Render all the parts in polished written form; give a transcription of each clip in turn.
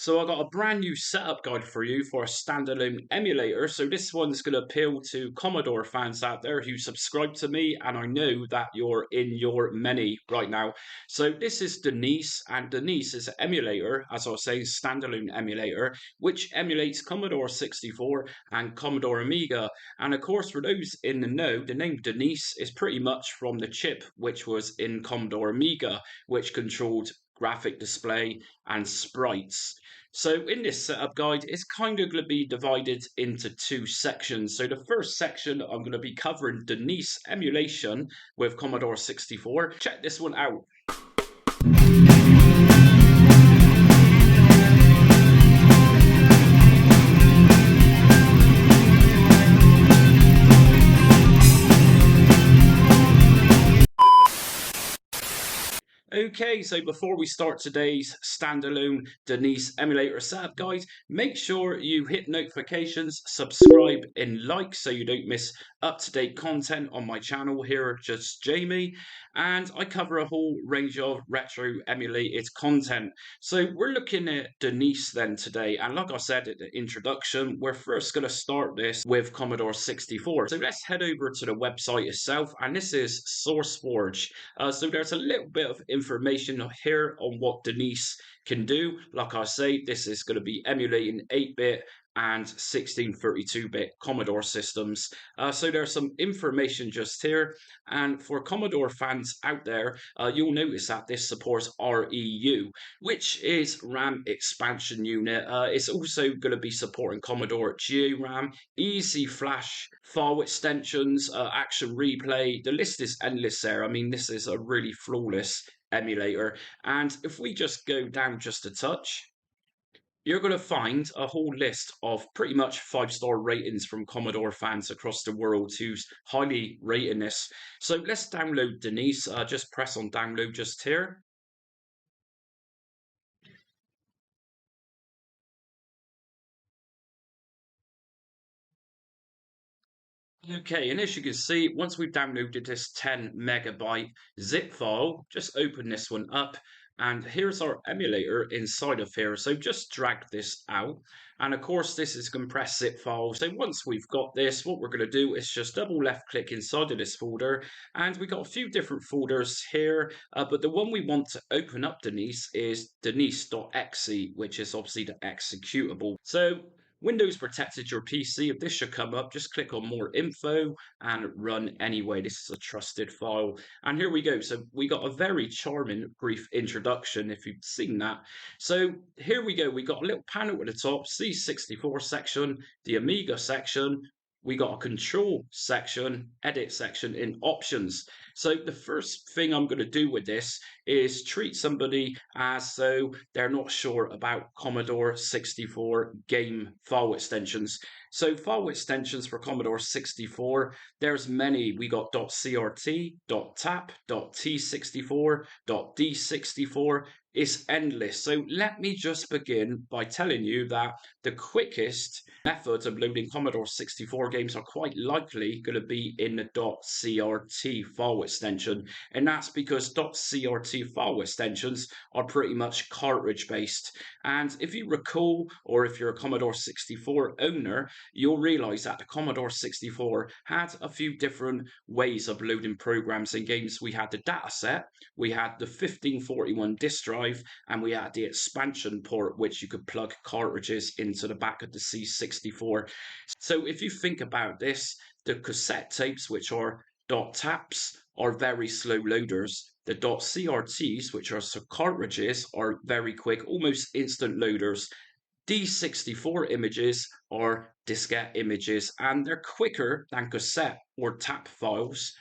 So I got a brand new setup guide for you for a standalone emulator. So this one's going to appeal to Commodore fans out there who subscribe to me, and I know that you're in your many right now. So this is Denise, and Denise is an emulator, as I was saying, standalone emulator, which emulates Commodore 64 and Commodore Amiga. And of course, for those in the know, the name Denise is pretty much from the chip which was in Commodore Amiga, which controlled graphic display and sprites. So in this setup guide, it's kind of going to be divided into two sections. So the first section, I'm going to be covering Denise emulation with Commodore 64. Check this one out. Okay, so before we start today's standalone Denise emulator setup guide, make sure you hit notifications, subscribe and like so you don't miss up-to-date content on my channel here, just Jamie, and I cover a whole range of retro emulated content. So we're looking at Denise then today, and like I said at the introduction, we're first going to start this with Commodore 64. So let's head over to the website itself, and this is SourceForge. So there's a little bit of information here on what Denise can do. Like I say, this is going to be emulating 8-bit and 1632-bit Commodore systems. So there's some information just here. And for Commodore fans out there, you'll notice that this supports REU, which is RAM Expansion Unit. It's also going to be supporting Commodore GRAM, Easy Flash, file extensions, Action Replay. The list is endless there. I mean, this is a really flawless emulator. And if we just go down just a touch, you're going to find a whole list of pretty much 5-star ratings from Commodore fans across the world who's highly rating this. So let's download Denise. Just press on download just here. Okay, and as you can see, once we've downloaded this 10 megabyte zip file, just open this one up, and here's our emulator inside of here. So just drag this out, and of course this is compressed zip file. So once we've got this, what we're going to do is just double left click inside of this folder, and we've got a few different folders here, but the one we want to open up, Denise, is denise.exe, which is obviously the executable. So Windows protected your PC. If this should come up, just click on more info and run anyway. This is a trusted file. And here we go. So we got a very charming brief introduction if you've seen that. So here we go. We got a little panel at the top, C64 section, the Amiga section. We got a control section, edit section in options. So the first thing I'm going to do with this is treat somebody as though they're not sure about Commodore 64 game file extensions. So file extensions for Commodore 64, there's many. We got .crt, .tap, .t64, .d64. It's endless. So let me just begin by telling you that the quickest methods of loading Commodore 64 games are quite likely going to be in the .crt file extension. And that's because .crt file extensions are pretty much cartridge based. And if you recall, or if you're a Commodore 64 owner, you'll realize that the Commodore 64 had a few different ways of loading programs and games. We had the dataset, we had the 1541 disk drive, and we had the expansion port, which you could plug cartridges into the back of the C64. So if you think about this, the cassette tapes, which are .taps, are very slow loaders. The .crts, which are cartridges, are very quick, almost instant loaders. D64 images are diskette images, and they're quicker than cassette or tap files.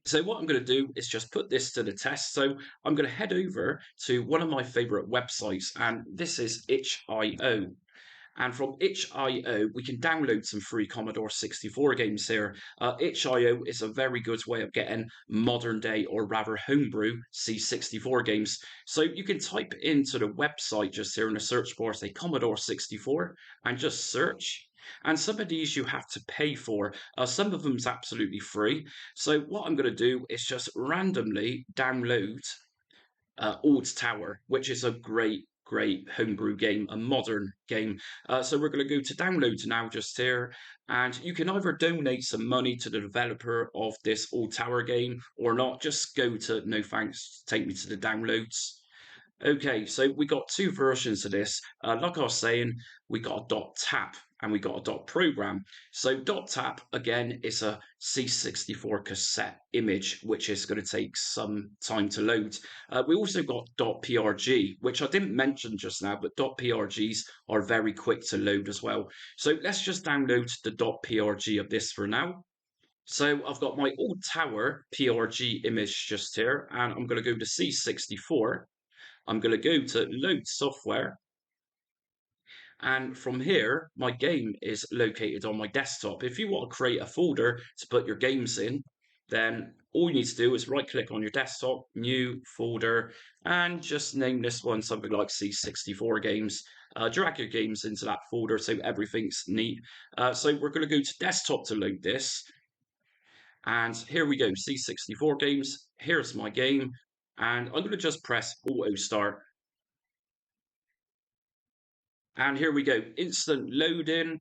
So what I'm going to do is just put this to the test. So I'm going to head over to one of my favorite websites, and this is itch.io. And from itch.io, we can download some free Commodore 64 games here. itch.io is a very good way of getting modern day, or rather homebrew, C64 games. So you can type into the website just here in the search bar, say Commodore 64, and just search. And some of these you have to pay for. Some of them's absolutely free. So what I'm going to do is just randomly download Old Tower, which is a great great homebrew game, a modern game. So we're going to go to downloads now just here, and you can either donate some money to the developer of this Old Tower game or not. Just go to no thanks, take me to the downloads. Okay, so we got two versions of this. Like I was saying, we got a .tap and we got a .program. So .tap, again, is a C64 cassette image, which is going to take some time to load. We also got .prg, which I didn't mention just now, but .prgs are very quick to load as well. So let's just download the .prg of this for now. So I've got my old tower PRG image just here, and I'm going to go to C64. I'm going to go to load software. And from here, my game is located on my desktop. If you want to create a folder to put your games in, then all you need to do is right click on your desktop, new folder, and just name this one something like C64 games. Drag your games into that folder so everything's neat. So we're going to go to desktop to load this. And here we go, C64 games. Here's my game. And I'm going to just press auto start. And here we go, instant loading.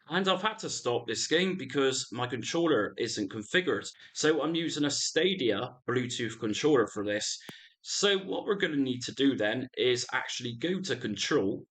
And I've had to stop this game because my controller isn't configured. So I'm using a Stadia Bluetooth controller for this. So what we're going to need to do then is actually go to control.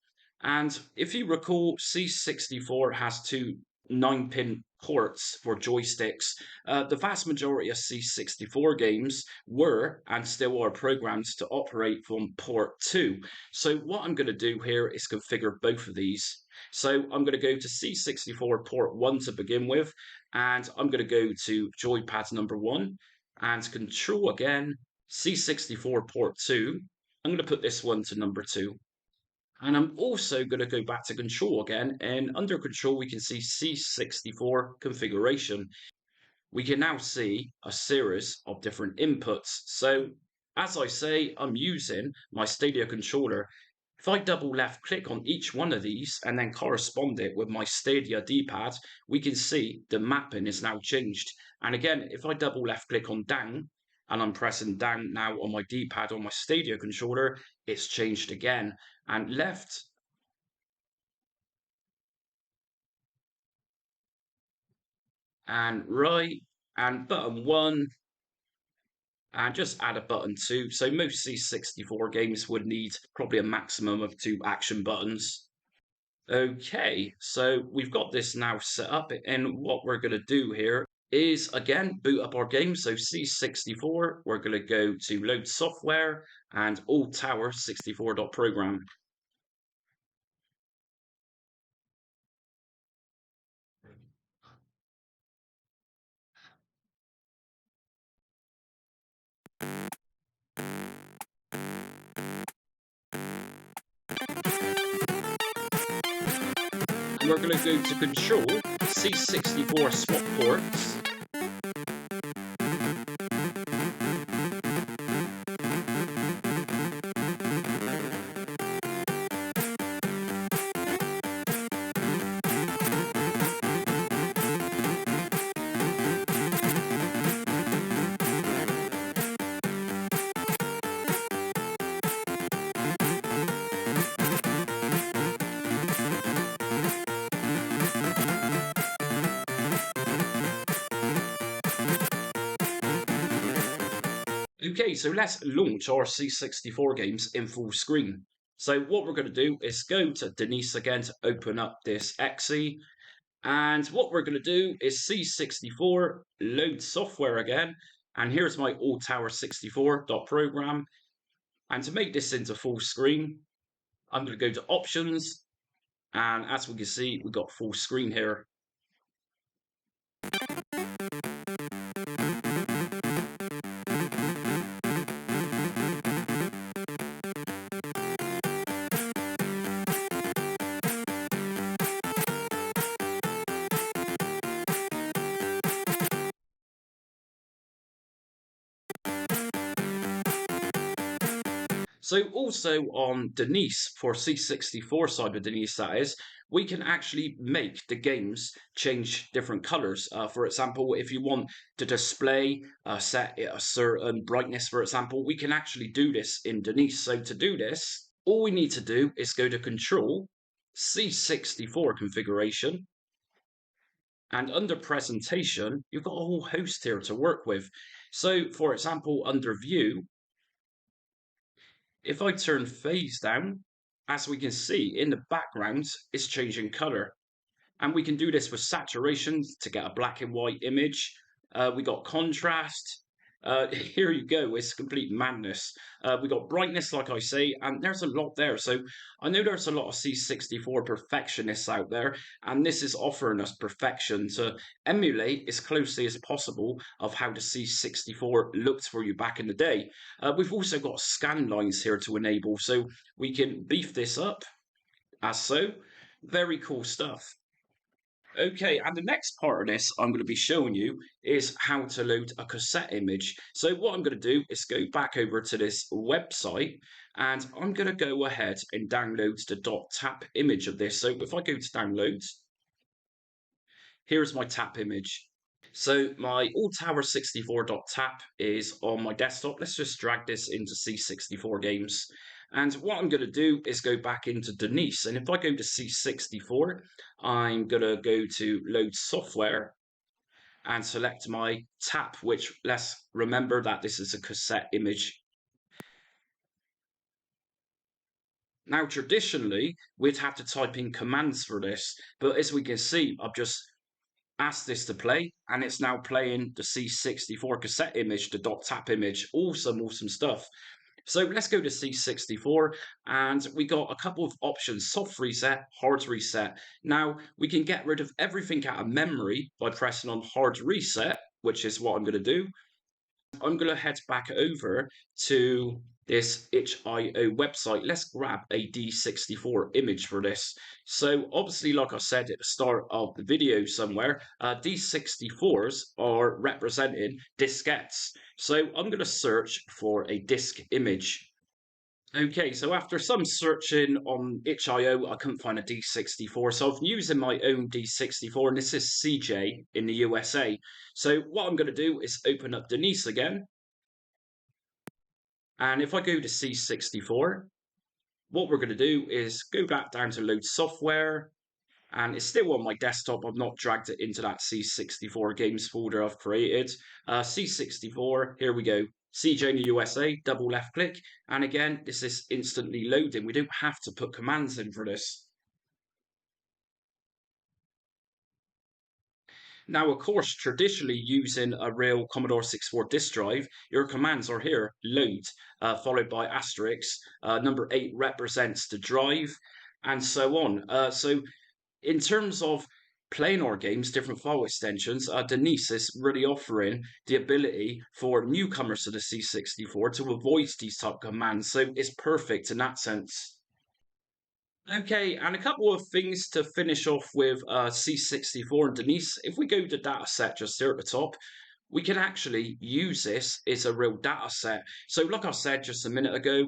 And if you recall, C64 has two 9-pin ports for joysticks. The vast majority of C64 games were and still are programmed to operate from port 2. So what I'm going to do here is configure both of these. So I'm going to go to C64 port 1 to begin with, and I'm going to go to joypad number 1 and control again, C64 port 2. I'm going to put this one to number 2. And I'm also going to go back to control again, and under control we can see C64 configuration. We can now see a series of different inputs. So as I say, I'm using my Stadia controller. If I double left click on each one of these and then correspond it with my Stadia D-pad, we can see the mapping is now changed. And again, if I double left click on down, and I'm pressing down now on my D-pad on my Stadia controller, it's changed again. And left, and right, and button 1, and just add a button 2. So most C64 games would need probably a maximum of 2 action buttons. Okay, so we've got this now set up, and what we're going to do here is again boot up our game. So C64, we're going to go to load software and old tower 64.program. And we're going to go to control C64 swap ports. Okay, so let's launch our C64 games in full screen. So what we're going to do is go to Denise again to open up this exe. And what we're going to do is C64, load software again. And here's my Old Tower 64.program. And to make this into full screen, I'm going to go to options. And as we can see, we've got full screen here. So also on Denise, for C64 side of Denise that is, we can actually make the games change different colors. For example, if you want to display set it a certain brightness, for example, we can actually do this in Denise. So to do this, all we need to do is go to Control, C64 configuration, and under presentation, you've got a whole host here to work with. So for example, under view, if I turn phase down, as we can see in the background, it's changing color. And we can do this with saturation to get a black and white image. We got contrast. Here you go, it's complete madness. We got brightness, like I say, and there's a lot there. So I know there's a lot of C64 perfectionists out there, and this is offering us perfection to emulate as closely as possible of how the C64 looked for you back in the day. We've also got scan lines here to enable, so we can beef this up as so. Very cool stuff. Okay, and the next part of this I'm going to be showing you is how to load a cassette image. So what I'm going to do is go back over to this website and I'm going to go ahead and download the .tap image of this. So if I go to downloads, here's my tap image. So my All Tower 64.tap is on my desktop. Let's just drag this into C64 games. And what I'm going to do is go back into Denise. And if I go to C64, I'm going to go to Load Software and select my tap, which let's remember that this is a cassette image. Now, traditionally, we'd have to type in commands for this. But as we can see, I've just asked this to play and it's now playing the C64 cassette image, the .tap image. Awesome stuff. So let's go to C64 and we got a couple of options: soft reset, hard reset. Now we can get rid of everything out of memory by pressing on hard reset, which is what I'm going to do. I'm going to head back over to this itch.io website. Let's grab a D64 image for this. So obviously, like I said at the start of the video somewhere, D64s are representing diskettes. So I'm going to search for a disk image. Okay, so after some searching on itch.io, I couldn't find a D64, so I'm using my own D64, and this is CJ in the USA. So what I'm going to do is open up Denise again, and if I go to C64, what we're going to do is go back down to load software, and it's still on my desktop. I've not dragged it into that C64 games folder I've created. C64, here we go. CJ in the USA, double left click, and again, this is instantly loading. We don't have to put commands in for this. Now, of course, traditionally using a real Commodore 64 disk drive, your commands are here, load, followed by asterisk. Number 8 represents the drive, and so on. So in terms of playing our games, different file extensions, Denise is really offering the ability for newcomers to the C64 to avoid these type of commands. So it's perfect in that sense. Okay, and a couple of things to finish off with C64 and Denise. If we go to data set just here at the top, we can actually use this as a real data set. So like I said just a minute ago,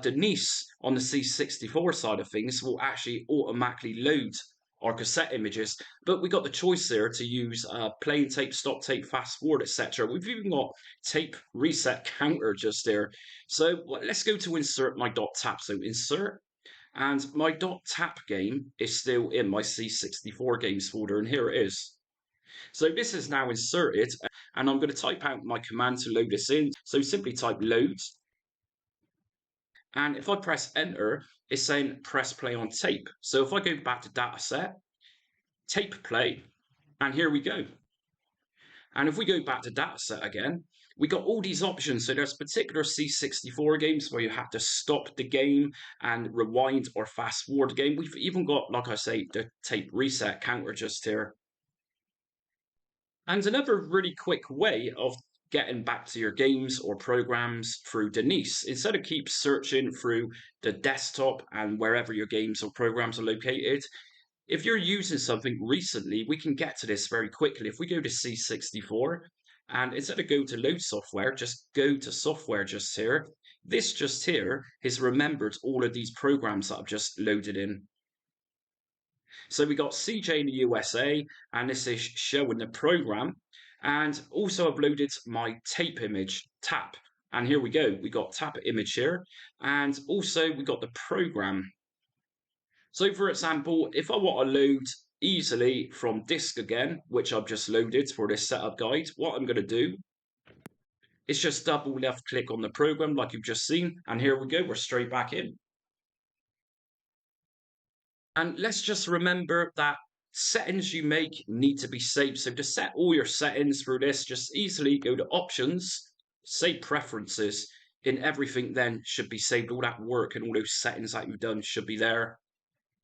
Denise on the C64 side of things will actually automatically load our cassette images, but we got the choice there to use playing tape, stop tape, fast forward, etc. We've even got tape reset counter just there. So let's go to insert my .tap. So insert, and my .tap game is still in my C64 games folder, and here it is. So this is now inserted, and I'm going to type out my command to load this in. So simply type load, and if I press enter, it's saying press play on tape. So if I go back to dataset, tape play, and here we go. And if we go back to dataset again, we got all these options. So there's particular C64 games where you have to stop the game and rewind or fast forward the game. We've even got, like I say, the tape reset counter just here. And another really quick way of getting back to your games or programs through Denise, instead of keep searching through the desktop and wherever your games or programs are located, if you're using something recently, we can get to this very quickly. If we go to C64 and instead of go to load software, just go to software just here, this just here has remembered all of these programs that I've just loaded in. So we got CJ in the USA, and this is showing the program. And also I've loaded my tape image, tap. And here we go, we got tap image here. And also we got the program. So for example, if I want to load easily from disk again, which I've just loaded for this setup guide, what I'm going to do is just double left click on the program like you've just seen. And here we go, we're straight back in. And let's just remember that settings you make need to be saved. So to set all your settings through this, just easily go to options, save preferences, and everything then should be saved. All that work and all those settings that you've done should be there.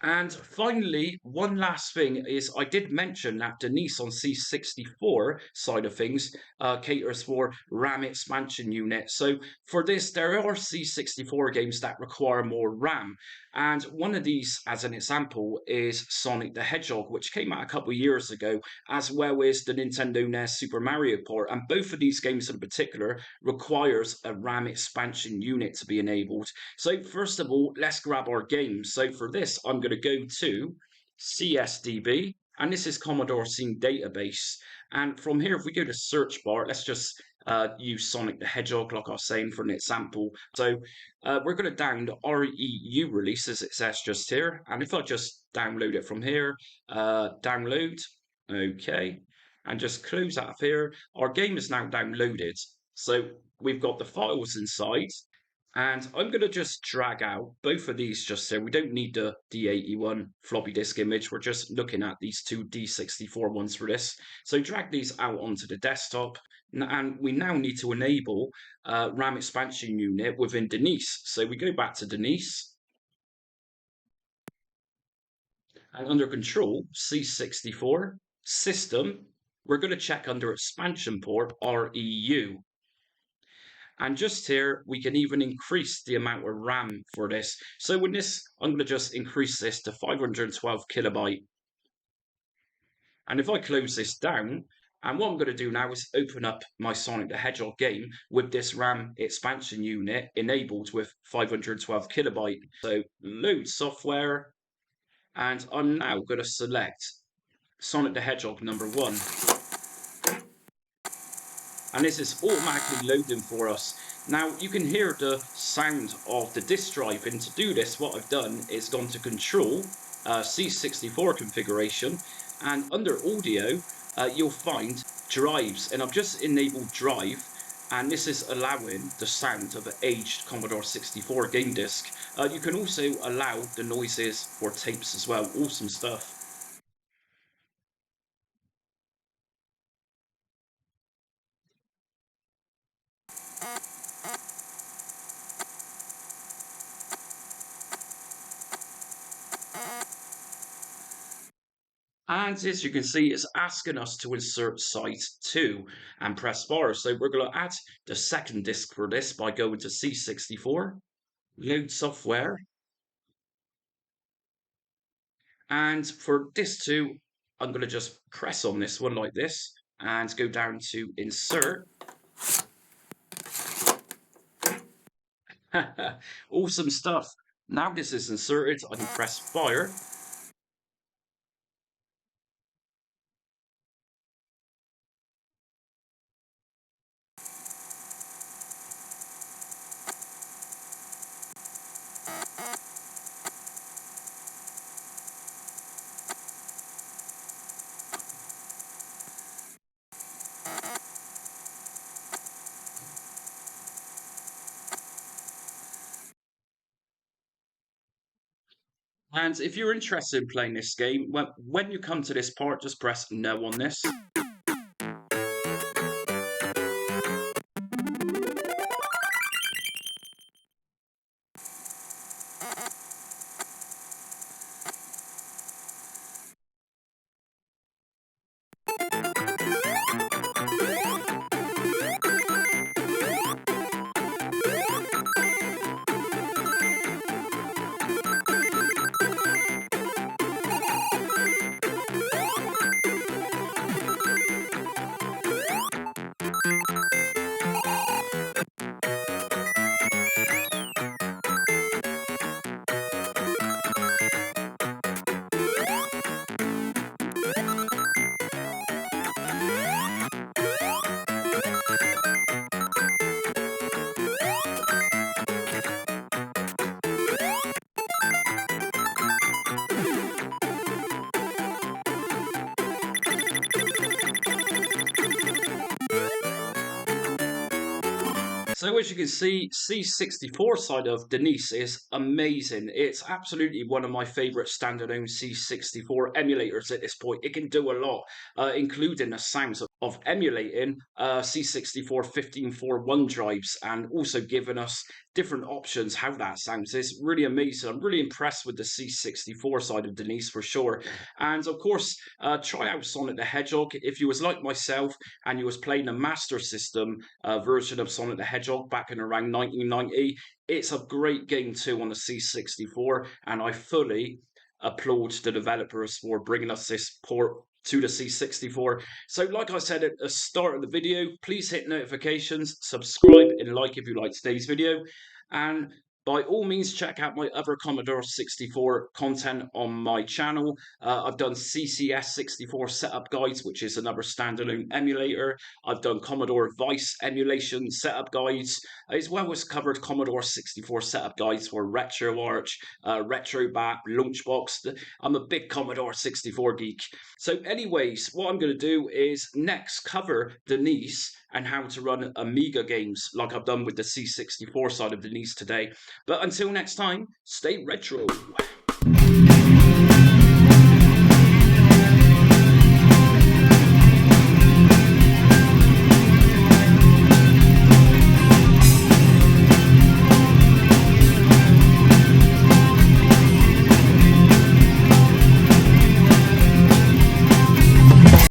And finally, one last thing is I did mention that Denise on C64 side of things caters for RAM expansion unit. So for this, there are C64 games that require more RAM. And one of these, as an example, is Sonic the Hedgehog, which came out a couple of years ago, as well as the Nintendo NES Super Mario port. And both of these games in particular requires a RAM expansion unit to be enabled. So first of all, let's grab our games. So for this, I'm going to go to CSDB, and this is Commodore Scene Database. And from here, if we go to search bar, let's just use Sonic the Hedgehog, like I was saying, for an example. So we're going to download the REU release, as it says just here. And if I just download it from here, download, okay, and just close that up here, our game is now downloaded. So we've got the files inside. And I'm going to just drag out both of these just so we don't need the D81 floppy disk image. We're just looking at these two D64 ones for this. So drag these out onto the desktop. And we now need to enable RAM expansion unit within Denise. So we go back to Denise. And under control, C64, system, we're going to check under expansion port REU. And just here, we can even increase the amount of RAM for this. So with this, I'm going to just increase this to 512 kilobyte. And if I close this down, and what I'm going to do now is open up my Sonic the Hedgehog game with this RAM expansion unit enabled with 512 kilobyte. So load software, and I'm now going to select Sonic the Hedgehog number 1. And this is automatically loading for us. Now you can hear the sound of the disk drive, and to do this what I've done is gone to control C64 configuration, and under audio you'll find drives, and I've just enabled drive, and this is allowing the sound of an aged Commodore 64 game disc. You can also allow the noises for tapes as well. Awesome stuff. And as you can see, it's asking us to insert site 2 and press bar. So we're going to add the second disk for this by going to C64, load software. And for disk 2, I'm going to just press on this one like this and go down to insert. Awesome stuff. Now this is inserted, I can press fire. And if you're interested in playing this game, when you come to this part, just press no on this. So as you can see, C64 side of Denise is amazing. It's absolutely one of my favourite standalone C64 emulators at this point. It can do a lot, including the sounds of emulating C64 1541 drives and also giving us different options how that sounds. It's really amazing. I'm really impressed with the C64 side of Denise for sure. And of course, try out Sonic the Hedgehog. If you was like myself and you was playing a Master System version of Sonic the Hedgehog back in around 1990. It's a great game too on the C64, and I fully applaud the developers for bringing us this port to the C64. So like I said at the start of the video, please hit notifications, subscribe and like if you like today's video, and by all means check out my other Commodore 64 content on my channel. I've done CCS 64 setup guides, which is another standalone emulator. I've done Commodore Vice emulation setup guides, as well as covered Commodore 64 setup guides for RetroArch, RetroBat, Launchbox. I'm a big Commodore 64 geek. So anyways, what I'm going to do is next cover Denise and how to run Amiga games like I've done with the C64 side of Denise today. But until next time, stay retro.